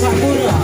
Sakura.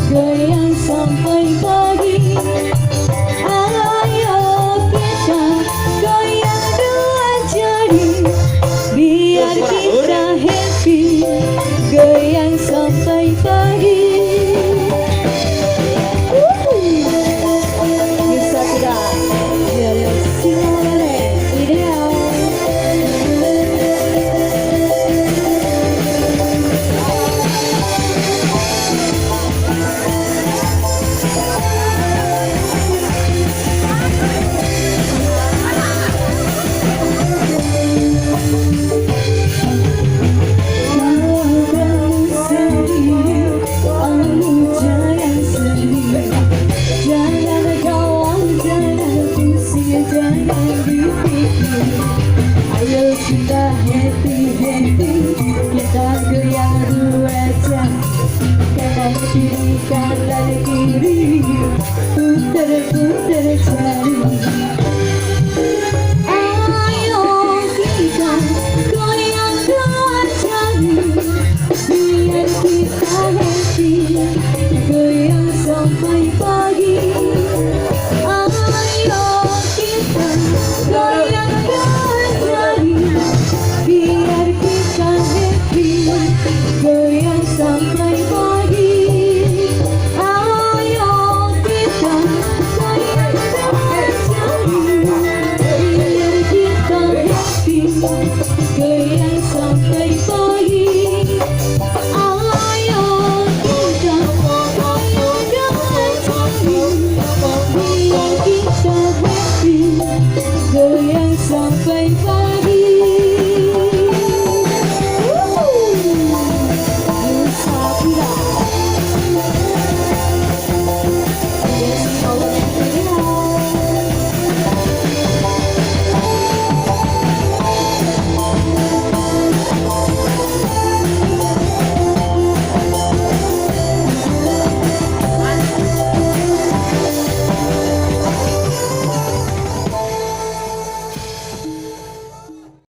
Goyang sampai pagi. Ayo kita goyang dua jari, biar kita happy. Goyang sampai pagi. Bisa tidak? Biar siapa ideal. Ayo kita happy, kita goyang dua jam, kanan kiri kanan kiri, putar putar jari.